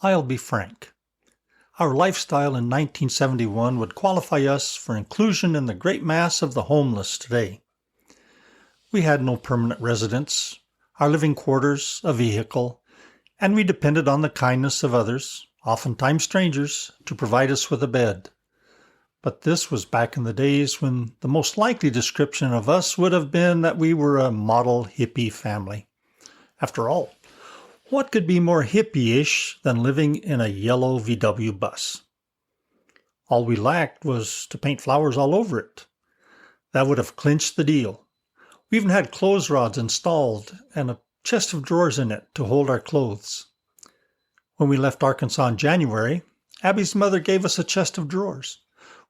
I'll be frank. Our lifestyle in 1971 would qualify us for inclusion in the great mass of the homeless today. We had no permanent residence, our living quarters, a vehicle, and we depended on the kindness of others, oftentimes strangers, to provide us with a bed. But this was back in the days when the most likely description of us would have been that we were a model hippie family. After all, what could be more hippie-ish than living in a yellow VW bus? All we lacked was to paint flowers all over it. That would have clinched the deal. We even had clothes rods installed and a chest of drawers in it to hold our clothes. When we left Arkansas in January, Abby's mother gave us a chest of drawers.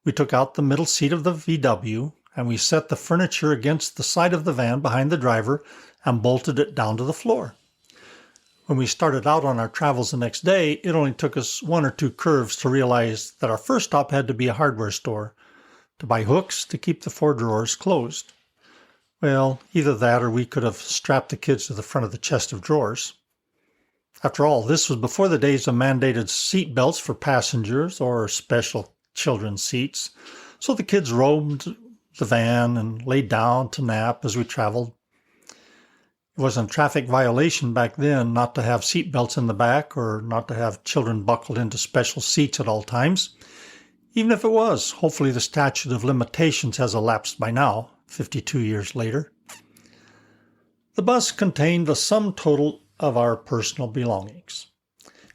We took out the middle seat of the VW and we set the furniture against the side of the van behind the driver and bolted it down to the floor. When we started out on our travels the next day, it only took us one or two curves to realize that our first stop had to be a hardware store to buy hooks to keep the 4 drawers closed. Well, either that or we could have strapped the kids to the front of the chest of drawers. After all, this was before the days of mandated seat belts for passengers or special children's seats, so the kids roamed the van and laid down to nap as we traveled. It wasn't a traffic violation back then not to have seat belts in the back or not to have children buckled into special seats at all times. Even if it was, hopefully the statute of limitations has elapsed by now, 52 years later. The bus contained the sum total of our personal belongings,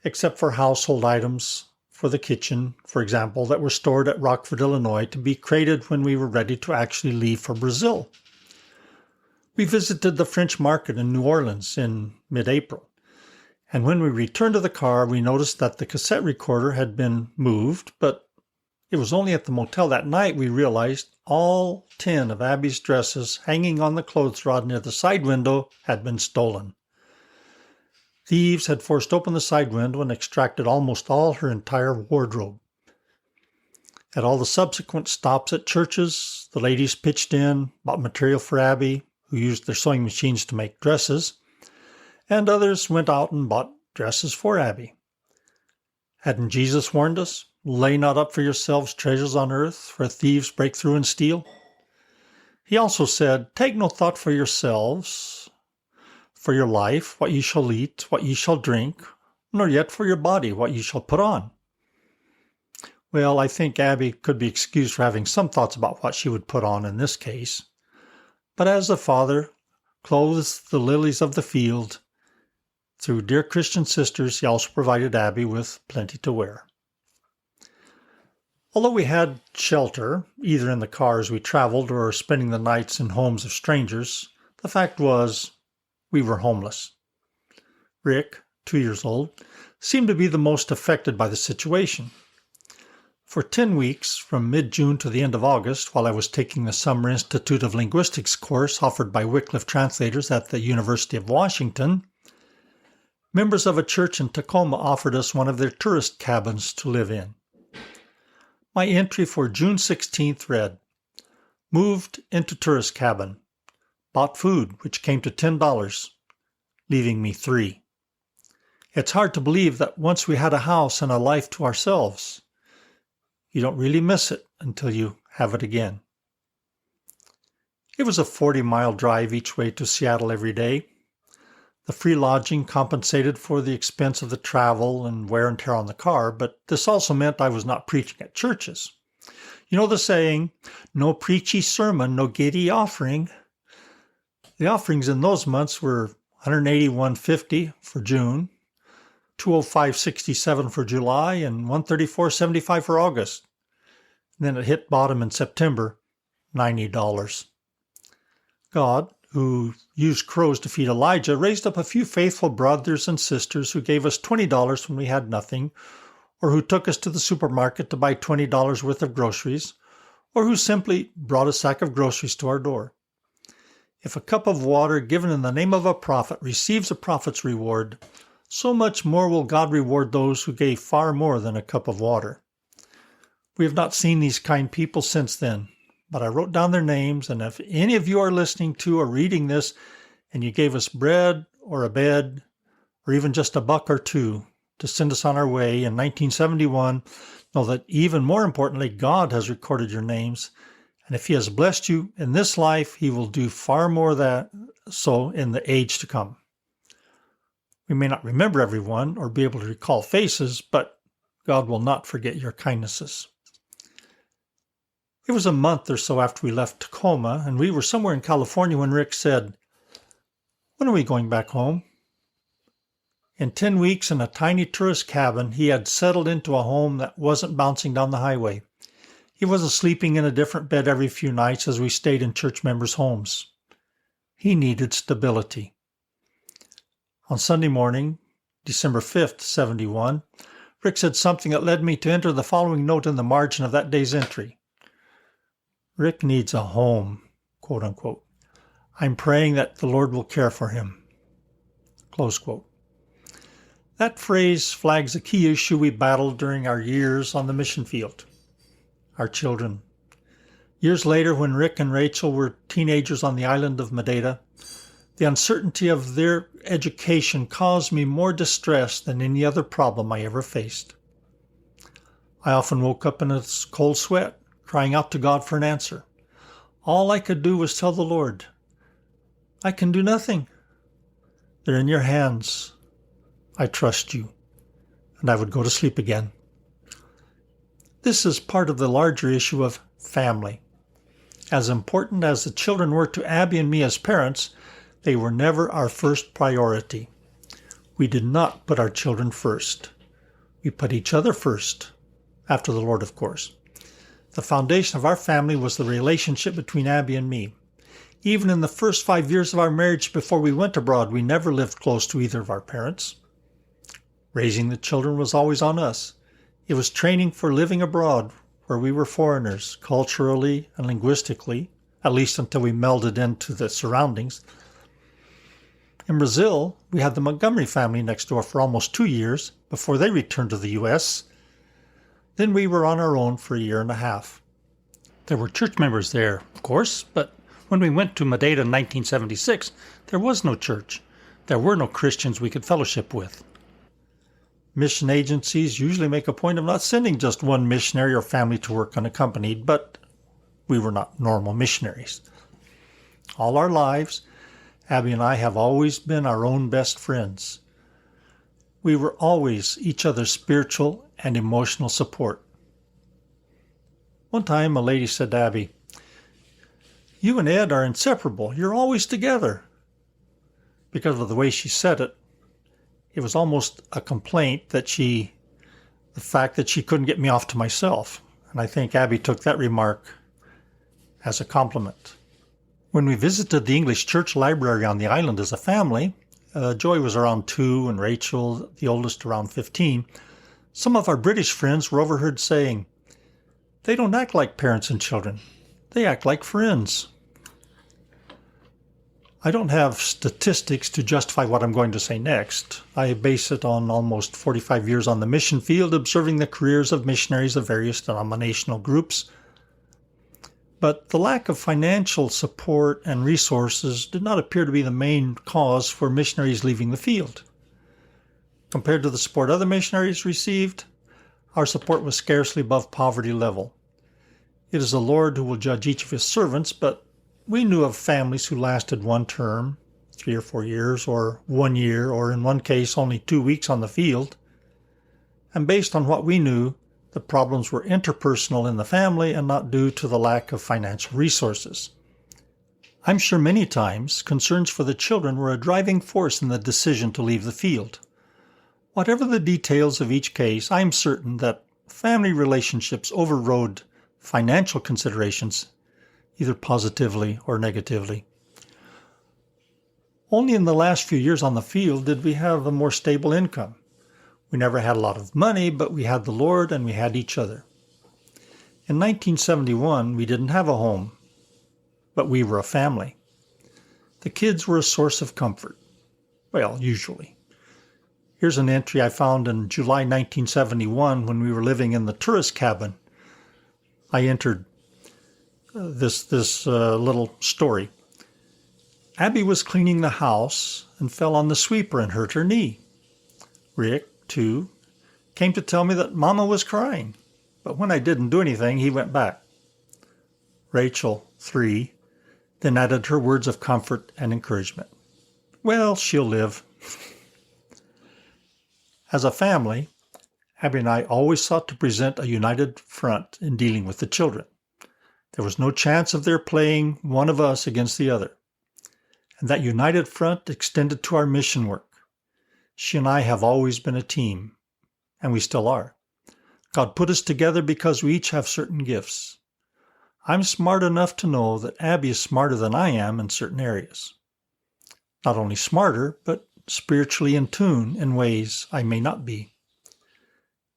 except for household items for the kitchen, for example, that were stored at Rockford, Illinois, to be crated when we were ready to actually leave for Brazil. We visited the French market in New Orleans in mid-April, and when we returned to the car, we noticed that the cassette recorder had been moved, but it was only at the motel that night we realized all 10 of Abby's dresses hanging on the clothes rod near the side window had been stolen. Thieves had forced open the side window and extracted almost all her entire wardrobe. At all the subsequent stops at churches, the ladies pitched in, bought material for Abby, who used their sewing machines to make dresses, and others went out and bought dresses for Abby. Hadn't Jesus warned us, "Lay not up for yourselves treasures on earth, where thieves break through and steal"? He also said, "Take no thought for yourselves, for your life, what ye shall eat, what ye shall drink, nor yet for your body, what ye shall put on." Well, I think Abby could be excused for having some thoughts about what she would put on in this case. But as the Father clothes the lilies of the field, through dear Christian sisters, he also provided Abby with plenty to wear. Although we had shelter, either in the car as we traveled or spending the nights in homes of strangers, the fact was we were homeless. Rick, 2 years old, seemed to be the most affected by the situation. For 10 weeks, from mid-June to the end of August, while I was taking the Summer Institute of Linguistics course offered by Wycliffe translators at the University of Washington, members of a church in Tacoma offered us one of their tourist cabins to live in. My entry for June 16th read, "Moved into tourist cabin. Bought food, which came to $10, leaving me $3. It's hard to believe that once we had a house and a life to ourselves, you don't really miss it until you have it again." It was a 40-mile drive each way to Seattle every day. The free lodging compensated for the expense of the travel and wear and tear on the car, but this also meant I was not preaching at churches. You know the saying, "No preachy sermon, no giddy offering." The offerings in those months were $181.50 for June, $205.67 for July, and $134.75 for August. And then it hit bottom in September, $90. God, who used crows to feed Elijah, raised up a few faithful brothers and sisters who gave us $20 when we had nothing, or who took us to the supermarket to buy $20 worth of groceries, or who simply brought a sack of groceries to our door. If a cup of water given in the name of a prophet receives a prophet's reward, so much more will God reward those who gave far more than a cup of water. We have not seen these kind people since then, but I wrote down their names, and if any of you are listening to or reading this and you gave us bread or a bed or even just $1 or $2, to send us on our way in 1971, know that even more importantly, God has recorded your names. And if he has blessed you in this life, he will do far more that so in the age to come. We may not remember everyone or be able to recall faces, but God will not forget your kindnesses. It was a month or so after we left Tacoma, and we were somewhere in California when Rick said, "When are we going back home?" In 10 weeks in a tiny tourist cabin, he had settled into a home that wasn't bouncing down the highway. He wasn't sleeping in a different bed every few nights as we stayed in church members' homes. He needed stability. On Sunday morning, December 5th, 71, Rick said something that led me to enter the following note in the margin of that day's entry. "Rick needs a home," quote unquote. "I'm praying that the Lord will care for him." Close quote. That phrase flags a key issue we battled during our years on the mission field. Our children. Years later, when Rick and Rachel were teenagers on the island of Madeira, the uncertainty of their education caused me more distress than any other problem I ever faced. I often woke up in a cold sweat, crying out to God for an answer. All I could do was tell the Lord, "I can do nothing. They're in your hands. I trust you." And I would go to sleep again. This is part of the larger issue of family. As important as the children were to Abby and me as parents, they were never our first priority. We did not put our children first. We put each other first, after the Lord, of course. The foundation of our family was the relationship between Abby and me. Even in the first 5 years of our marriage before we went abroad, we never lived close to either of our parents. Raising the children was always on us. It was training for living abroad, where we were foreigners, culturally and linguistically, at least until we melded into the surroundings. In Brazil, we had the Montgomery family next door for almost 2 years before they returned to the U.S. Then we were on our own for a year and a half. There were church members there, of course, but when we went to Madeira in 1976, there was no church. There were no Christians we could fellowship with. Mission agencies usually make a point of not sending just one missionary or family to work unaccompanied, but we were not normal missionaries. All our lives, Abby and I have always been our own best friends. We were always each other's spiritual and emotional support. One time a lady said to Abby, "You and Ed are inseparable. You're always together." Because of the way she said it, it was almost a complaint that the fact that she couldn't get me off to myself. And I think Abby took that remark as a compliment. When we visited the English church library on the island as a family, Joy was around 2 and Rachel, the oldest, around 15. Some of our British friends were overheard saying, "They don't act like parents and children. They act like friends." I don't have statistics to justify what I'm going to say next. I base it on almost 45 years on the mission field, observing the careers of missionaries of various denominational groups. But the lack of financial support and resources did not appear to be the main cause for missionaries leaving the field. Compared to the support other missionaries received, our support was scarcely above poverty level. It is the Lord who will judge each of his servants, but we knew of families who lasted one term, 3 or 4 years, or 1 year, or in one case only 2 weeks on the field. And based on what we knew, the problems were interpersonal in the family and not due to the lack of financial resources. I'm sure many times concerns for the children were a driving force in the decision to leave the field. Whatever the details of each case, I am certain that family relationships overrode financial considerations, either positively or negatively. Only in the last few years on the field did we have a more stable income. We never had a lot of money, but we had the Lord and we had each other. In 1971, we didn't have a home, but we were a family. The kids were a source of comfort. Well, usually. Here's an entry I found in July 1971 when we were living in the tourist cabin. I entered this little story. Abby was cleaning the house and fell on the sweeper and hurt her knee. Rick, 2, came to tell me that Mama was crying, but when I didn't do anything, he went back. Rachel, 3, then added her words of comfort and encouragement. Well, she'll live. As a family, Abby and I always sought to present a united front in dealing with the children. There was no chance of their playing one of us against the other. And that united front extended to our mission work. She and I have always been a team, and we still are. God put us together because we each have certain gifts. I'm smart enough to know that Abby is smarter than I am in certain areas. Not only smarter, but spiritually in tune in ways I may not be.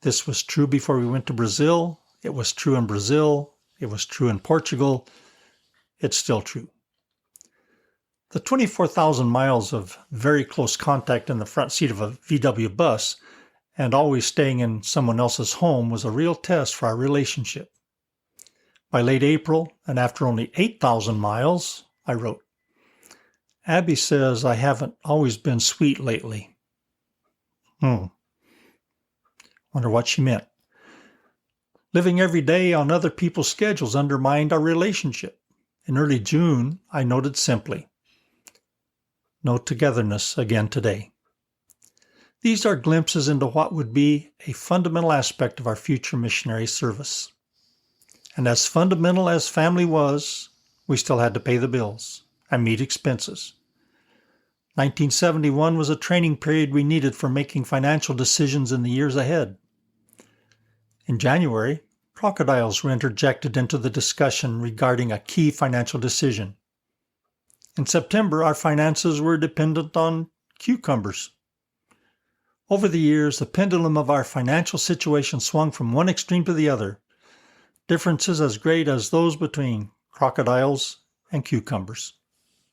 This was true before we went to Brazil. It was true in Brazil. It was true in Portugal. It's still true. The 24,000 miles of very close contact in the front seat of a VW bus and always staying in someone else's home was a real test for our relationship. By late April, and after only 8,000 miles, I wrote, Abby says I haven't always been sweet lately. Wonder what she meant. Living every day on other people's schedules undermined our relationship. In early June, I noted simply, no togetherness again today. These are glimpses into what would be a fundamental aspect of our future missionary service. And as fundamental as family was, we still had to pay the bills and meet expenses. 1971 was a training period we needed for making financial decisions in the years ahead. In January, crocodiles were interjected into the discussion regarding a key financial decision. In September, our finances were dependent on cucumbers. Over the years, the pendulum of our financial situation swung from one extreme to the other, differences as great as those between crocodiles and cucumbers.